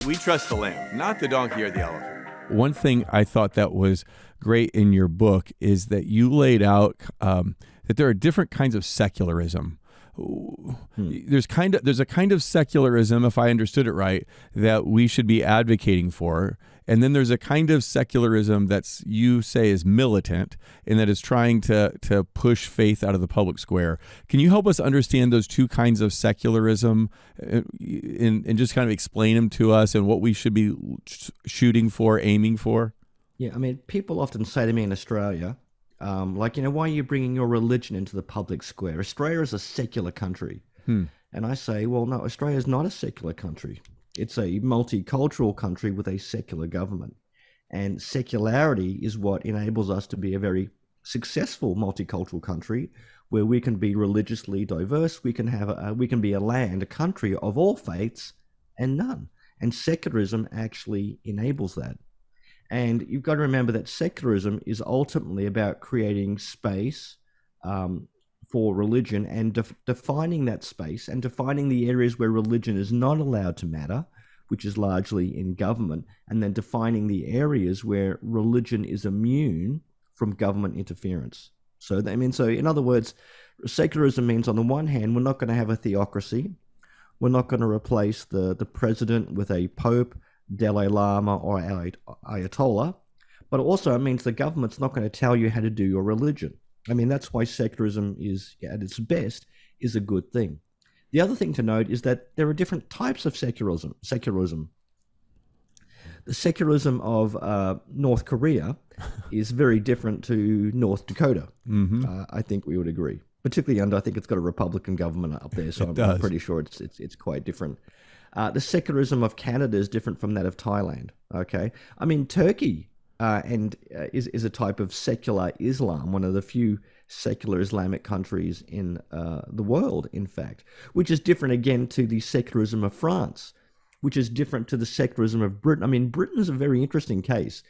We trust the lamb, not the donkey or the elephant. One thing I thought that was great in your book is that you laid out that there are different kinds of secularism. There's a kind of secularism, if I understood it right, that we should be advocating for. And then there's a kind of secularism that's, you say, is militant and that is trying to push faith out of the public square. Can you help us understand those two kinds of secularism and just kind of explain them to us and what we should be shooting for, aiming for? Yeah, I mean, people often say to me in Australia, why are you bringing your religion into the public square? Australia is a secular country. And I say, well, no, Australia is not a secular country. It's a multicultural country with a secular government. And secularity is what enables us to be a very successful multicultural country where we can be religiously diverse. We can be a country of all faiths and none. And secularism actually enables that. And you've got to remember that secularism is ultimately about creating space for religion and defining that space and defining the areas where religion is not allowed to matter, which is largely in government, and then defining the areas where religion is immune from government interference. So in other words, secularism means on the one hand, we're not going to have a theocracy. We're not going to replace the president with a pope, Dalai Lama, or Ayatollah, but also it means the government's not going to tell you how to do your religion. I mean, that's why secularism is, at its best, is a good thing. The other thing to note is that there are different types of secularism. The secularism of North Korea is very different to North Dakota. I think we would agree, particularly I think it's got a Republican government up there, so I'm pretty sure it's quite different. The secularism of Canada is different from that of Thailand. Okay, I mean Turkey is a type of secular Islam, one of the few secular Islamic countries in the world, in fact, which is different again to the secularism of France, which is different to the secularism of Britain. I mean, Britain's a very interesting case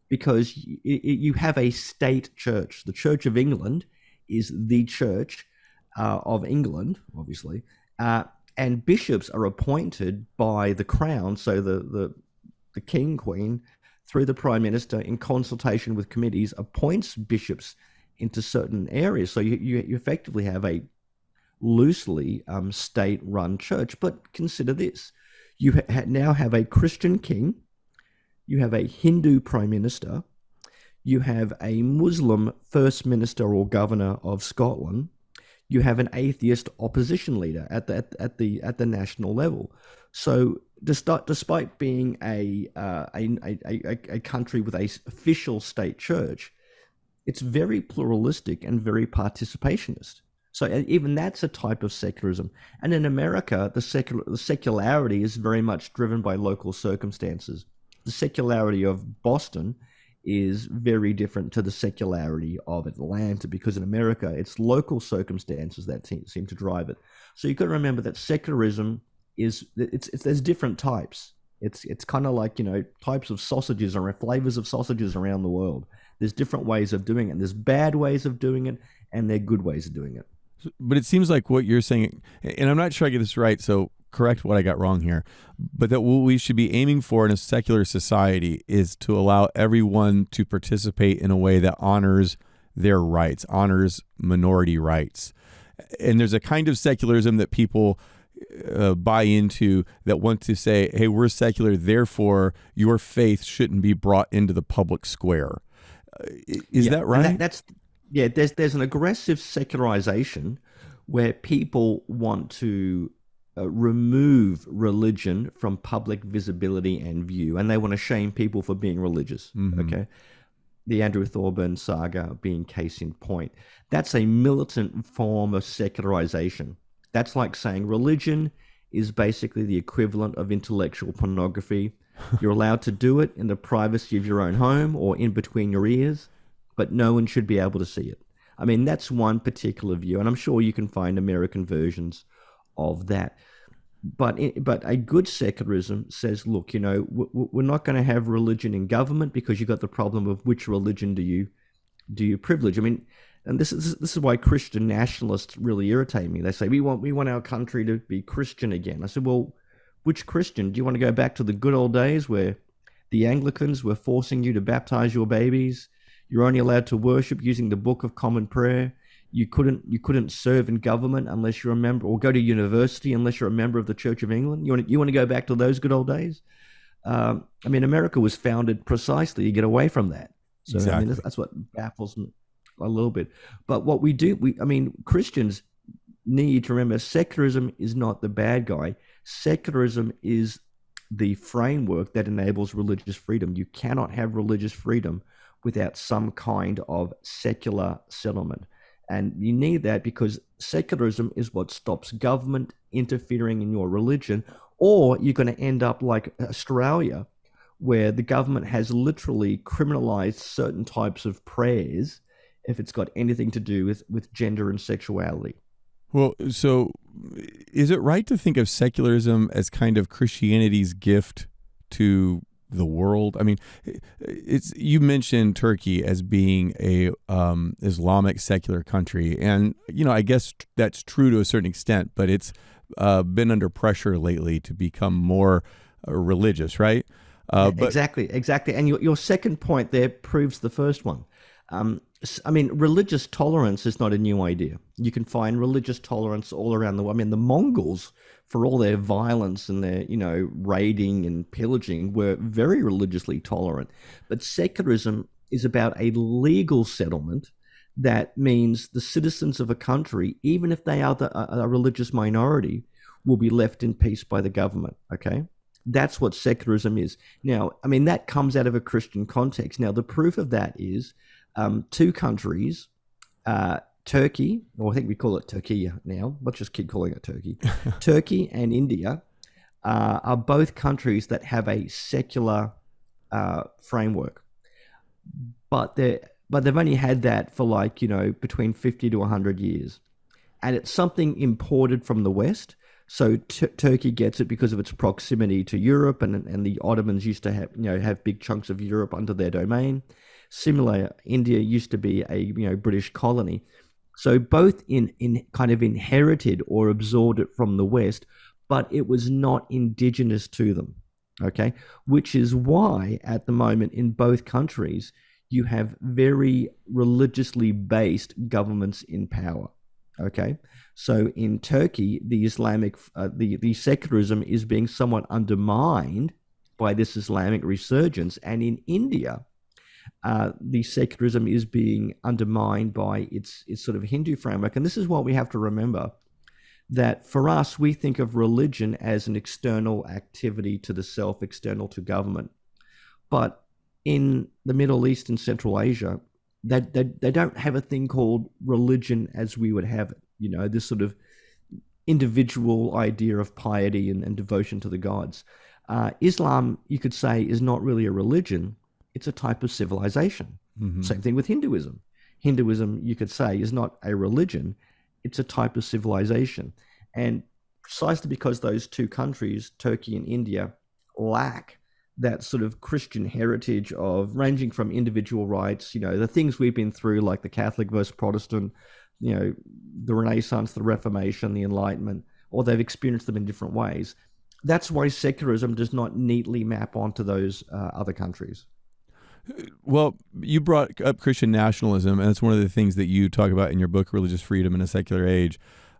because you have a state church. The Church of England is the church of England, obviously, and bishops are appointed by the crown, so the king, queen, through the prime minister in consultation with committees, appoints bishops into certain areas. So you effectively have a loosely state-run church. But consider this. You now have a Christian king, you have a Hindu prime minister, you have a Muslim first minister or governor of Scotland, you have an atheist opposition leader at the national level. So despite being a country with a official state church, it's very pluralistic and very participationist. So even that's a type of secularism. And in America, the secularity is very much driven by local circumstances. The secularity of Boston is very different to the secularity of Atlanta, because in America, it's local circumstances that seem to drive it. So you've got to remember that secularism there's different types. It's kind of like, types of sausages or flavors of sausages around the world. There's different ways of doing it. There's bad ways of doing it, and there are good ways of doing it. But it seems like what you're saying, and I'm not sure I get this right, so correct what I got wrong here, but that what we should be aiming for in a secular society is to allow everyone to participate in a way that honors their rights, honors minority rights. And there's a kind of secularism that people buy into that want to say, hey, we're secular, therefore your faith shouldn't be brought into the public square. Is that right? There's an aggressive secularization where people want to remove religion from public visibility and view, and they want to shame people for being religious. Okay, the Andrew Thorburn saga being case in point. That's a militant form of secularization. That's like saying religion is basically the equivalent of intellectual pornography. You're allowed to do it in the privacy of your own home or in between your ears, but no one should be able to see it. I mean, that's one particular view, and I'm sure you can find American versions of that. But a good secularism says, look, we're not going to have religion in government because you've got the problem of which religion do you privilege. I mean, and this is why Christian nationalists really irritate me. They say we want our country to be Christian again. I said, well, which Christian? Do you want to go back to the good old days where the Anglicans were forcing you to baptize your babies? You're only allowed to worship using the Book of Common Prayer. You couldn't serve in government unless you're a member, or go to university unless you're a member of the Church of England. You want to go back to those good old days? I mean, America was founded precisely to get away from that. So exactly. I mean, that's what baffles me a little bit. But what we do, Christians need to remember, secularism is not the bad guy. Secularism is the framework that enables religious freedom. You cannot have religious freedom without some kind of secular settlement. And you need that because secularism is what stops government interfering in your religion, or you're going to end up like Australia, where the government has literally criminalized certain types of prayers if it's got anything to do with gender and sexuality. Well, so is it right to think of secularism as kind of Christianity's gift to the world? I mean, you mentioned Turkey as being a Islamic secular country, and I guess that's true to a certain extent, but it's been under pressure lately to become more religious, right? Exactly. And your second point there proves the first one. Religious tolerance is not a new idea. You can find religious tolerance all around the world. I mean, the Mongols, for all their violence and their, raiding and pillaging, were very religiously tolerant. But secularism is about a legal settlement that means the citizens of a country, even if they are a religious minority, will be left in peace by the government, okay? That's what secularism is. Now, that comes out of a Christian context. Now, the proof of that is two countries, Turkey, or I think we call it Turkey now. Let's just keep calling it Turkey. Turkey and India are both countries that have a secular framework, but they've only had that for between 50 to 100 years, and it's something imported from the West. So Turkey gets it because of its proximity to Europe, and the Ottomans used to have big chunks of Europe under their domain. Similar, India used to be a British colony. So both in kind of inherited or absorbed it from the West, but it was not indigenous to them, okay? Which is why at the moment in both countries, you have very religiously based governments in power, okay? So in Turkey, the Islamic, the secularism is being somewhat undermined by this Islamic resurgence. And in India, the secularism is being undermined by its sort of Hindu framework. And this is what we have to remember, that for us, we think of religion as an external activity to the self, external to government. But in the Middle East and Central Asia, they don't have a thing called religion as we would have it, this sort of individual idea of piety and devotion to the gods. Islam, you could say, is not really a religion. It's a type of civilization. Mm-hmm. Same thing with Hinduism. Hinduism, you could say, is not a religion. It's a type of civilization. And precisely because those two countries, Turkey and India, lack that sort of Christian heritage of ranging from individual rights, the things we've been through, like the Catholic versus Protestant, the Renaissance, the Reformation, the Enlightenment, or they've experienced them in different ways. That's why secularism does not neatly map onto those other countries. Well, you brought up Christian nationalism, and it's one of the things that you talk about in your book, Religious Freedom in a Secular Age.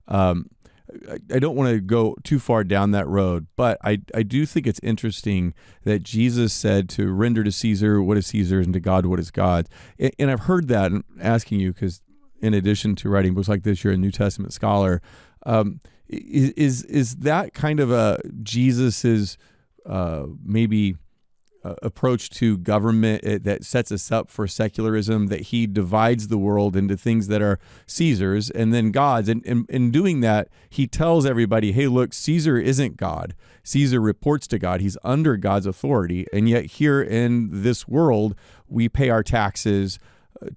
I don't want to go too far down that road, but I do think it's interesting that Jesus said to render to Caesar what is Caesar's and to God what is God's. And I've heard that, and asking you, because in addition to writing books like this, you're a New Testament scholar. Is that kind of a Jesus's maybe approach to government that sets us up for secularism, that he divides the world into things that are Caesar's and then God's, and in doing that, he tells everybody, hey, look, Caesar isn't God. Caesar reports to God. He's under God's authority, and yet here in this world, we pay our taxes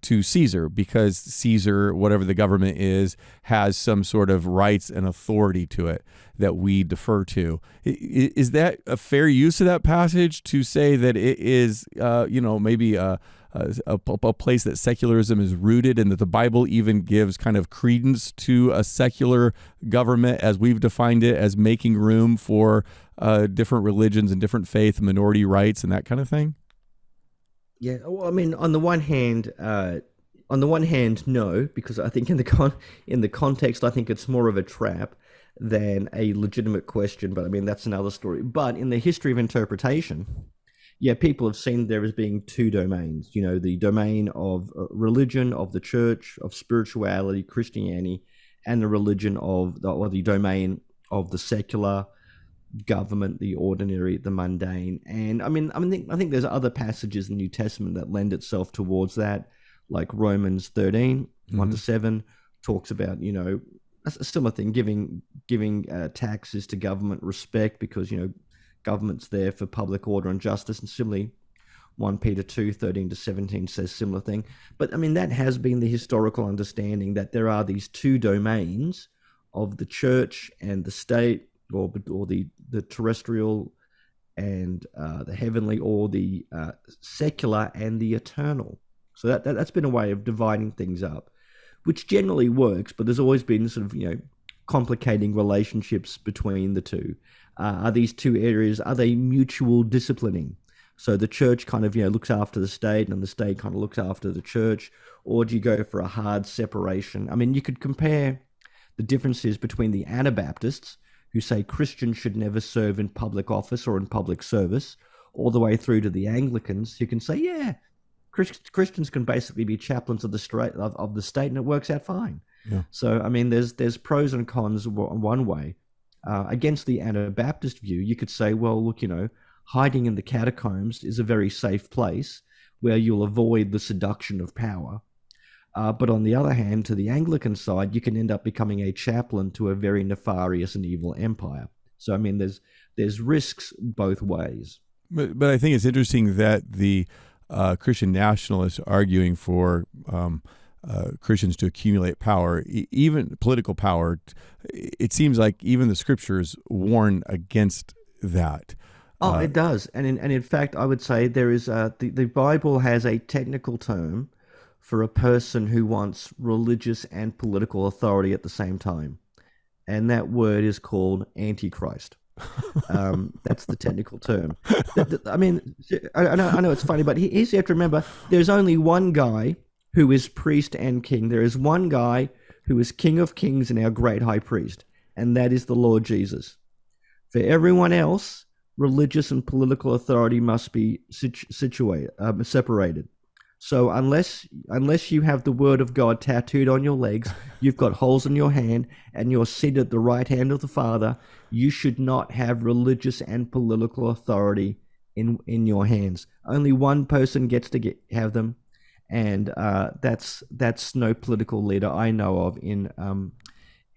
to Caesar because Caesar, whatever the government is, has some sort of rights and authority to it that we defer to. Is that a fair use of that passage to say that it is, maybe a place that secularism is rooted, and that the Bible even gives kind of credence to a secular government as we've defined it, as making room for different religions and different faith, minority rights, and that kind of thing? Yeah, well, I mean, on the one hand, no, because I think in the context, I think it's more of a trap than a legitimate question. But I mean, that's another story. But in the history of interpretation, yeah, people have seen there as being two domains. You know, the domain of religion, of the church, of spirituality, Christianity, and the religion or the domain of the secular government, the ordinary, the mundane. And I think there's other passages in the New Testament that lend itself towards that, like Romans 13, 1-7, talks about, you know, a similar thing, giving taxes to government respect, because, you know, government's there for public order and justice. And similarly, 1 Peter 2, 13-17 says similar thing. But I mean, that has been the historical understanding, that there are these two domains of the church and the state, or the terrestrial and the heavenly, or the secular and the eternal. So that's been a way of dividing things up, which generally works, but there's always been sort of, you know, complicating relationships between the two. Are these two areas, are they mutual disciplining? So the church kind of, you know, looks after the state, and the state kind of looks after the church, or do you go for a hard separation? I mean, you could compare the differences between the Anabaptists, who say Christians should never serve in public office or in public service, all the way through to the Anglicans, who can say, yeah, Christians can basically be chaplains of the state, and it works out fine. Yeah. So, I mean, there's pros and cons one way. Against the Anabaptist view, you could say, well, look, you know, hiding in the catacombs is a very safe place where you'll avoid the seduction of power. But on the other hand, to the Anglican side, you can end up becoming a chaplain to a very nefarious and evil empire. So, I mean, there's risks both ways. But I think it's interesting that the Christian nationalists arguing for Christians to accumulate power, even political power, it seems like even the scriptures warn against that. Oh, it does. And in fact, I would say there is the Bible has a technical term for a person who wants religious and political authority at the same time. And that word is called Antichrist. That's the technical term. I mean, I know it's funny, but here's you have to remember, there's only one guy who is priest and king. There is one guy who is King of Kings and our great high priest, and that is the Lord Jesus. For everyone else, religious and political authority must be separated. So unless you have the word of God tattooed on your legs, you've got holes in your hand, and you're seated at the right hand of the Father, you should not have religious and political authority in your hands. Only one person gets to have them, and that's no political leader I know of in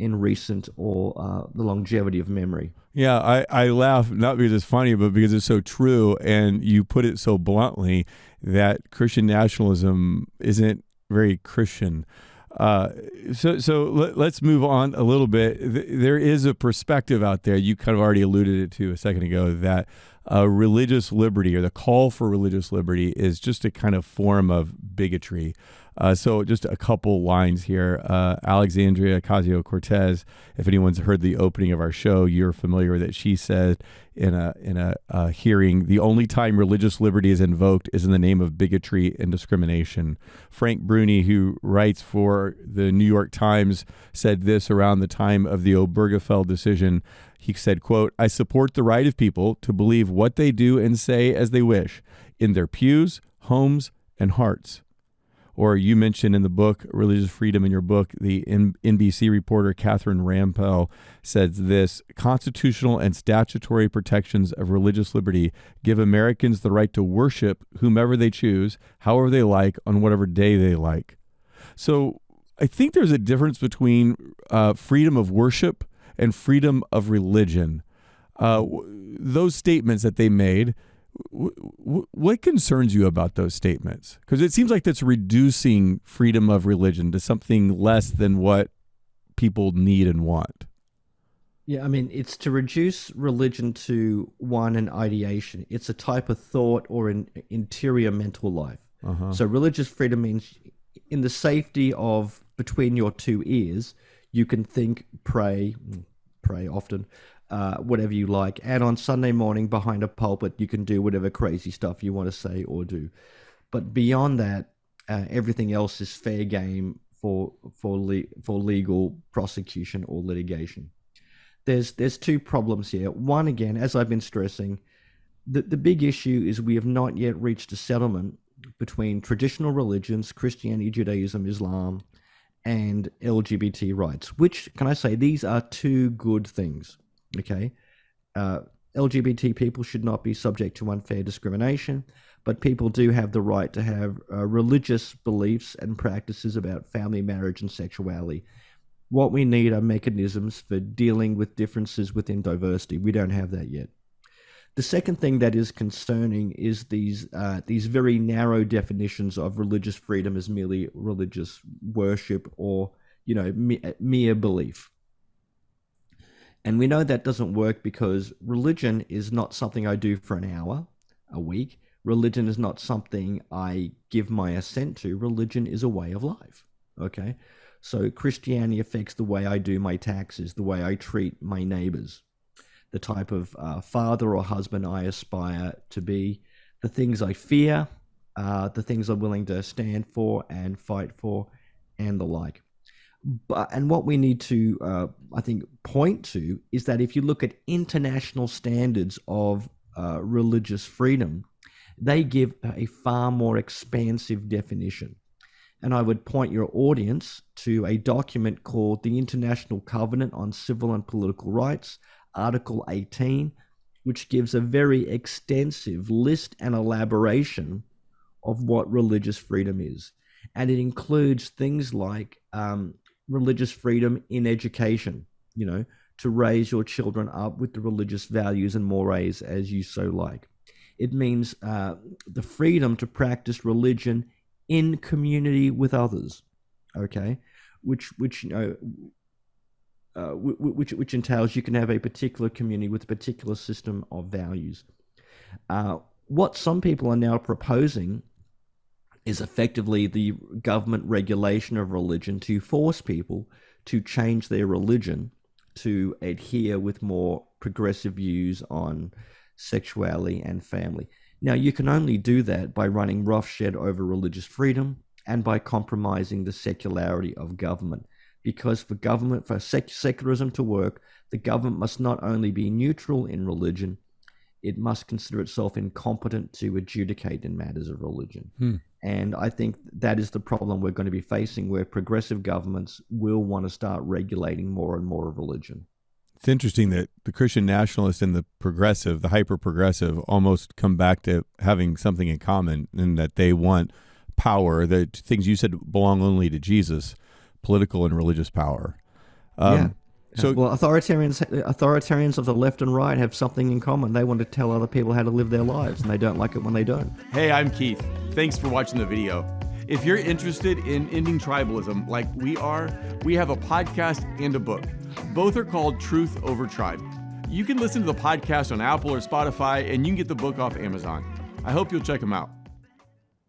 recent or the longevity of memory. Yeah, I laugh not because it's funny, but because it's so true, and you put it so bluntly that Christian nationalism isn't very Christian. So let's move on a little bit. There is a perspective out there, you kind of already alluded it to a second ago, that religious liberty, or the call for religious liberty, is just a kind of form of bigotry. So just a couple lines here. Alexandria Ocasio-Cortez, if anyone's heard the opening of our show, you're familiar with it. She said in a hearing, the only time religious liberty is invoked is in the name of bigotry and discrimination. Frank Bruni, who writes for the New York Times, said this around the time of the Obergefell decision. He said, quote, "I support the right of people to believe what they do and say as they wish in their pews, homes, and hearts." Or you mentioned in the book, Religious Freedom, in your book, the NBC reporter Catherine Rampell says this: constitutional and statutory protections of religious liberty give Americans the right to worship whomever they choose, however they like, on whatever day they like. So I think there's a difference between freedom of worship and freedom of religion. Those statements that they made, what concerns you about those statements? Because it seems like that's reducing freedom of religion to something less than what people need and want. Yeah, I mean, it's to reduce religion to an ideation. It's a type of thought or an interior mental life. So religious freedom means in the safety of between your two ears, you can think, pray often, whatever you like. And on Sunday morning behind a pulpit, you can do whatever crazy stuff you want to say or do. But beyond that, everything else is fair game for legal prosecution or litigation. There's two problems here. One, again, as I've been stressing, the big issue is we have not yet reached a settlement between traditional religions, Christianity, Judaism, Islam, and LGBT rights, which, can I say, these are two good things, okay? LGBT people should not be subject to unfair discrimination, but people do have the right to have religious beliefs and practices about family, marriage, and sexuality. What we need are mechanisms for dealing with differences within diversity. We don't have that yet. The second thing that is concerning is these very narrow definitions of religious freedom as merely religious worship or, mere belief. And we know that doesn't work because religion is not something I do for an hour a week. Religion is not something I give my assent to. Religion is a way of life, okay? So Christianity affects the way I do my taxes, the way I treat my neighbors, the type of father or husband I aspire to be, the things I fear, the things I'm willing to stand for and fight for, and the like. And what we need to, I think, point to is that if you look at international standards of religious freedom, they give a far more expansive definition. And I would point your audience to a document called the International Covenant on Civil and Political Rights, Article 18, which gives a very extensive list and elaboration of what religious freedom is. And it includes things like religious freedom in education, to raise your children up with the religious values and mores as you so like. It means the freedom to practice religion in community with others, okay? Which entails you can have a particular community with a particular system of values. What some people are now proposing is effectively the government regulation of religion to force people to change their religion to adhere with more progressive views on sexuality and family. Now, you can only do that by running roughshod over religious freedom and by compromising the secularity of government. Because for secularism to work, the government must not only be neutral in religion, it must consider itself incompetent to adjudicate in matters of religion. And I think that is the problem we're going to be facing, where progressive governments will want to start regulating more and more of religion. It's interesting that the Christian nationalist and the progressive, the hyper-progressive, almost come back to having something in common, in that they want power, the things you said belong only to Jesus, political and religious power. So, well, authoritarians of the left and right have something in common. They want to tell other people how to live their lives, and they don't like it when they don't. Hey, I'm Keith. Thanks for watching the video. If you're interested in ending tribalism like we are, we have a podcast and a book. Both are called Truth Over Tribe. You can listen to the podcast on Apple or Spotify, and you can get the book off Amazon. I hope you'll check them out.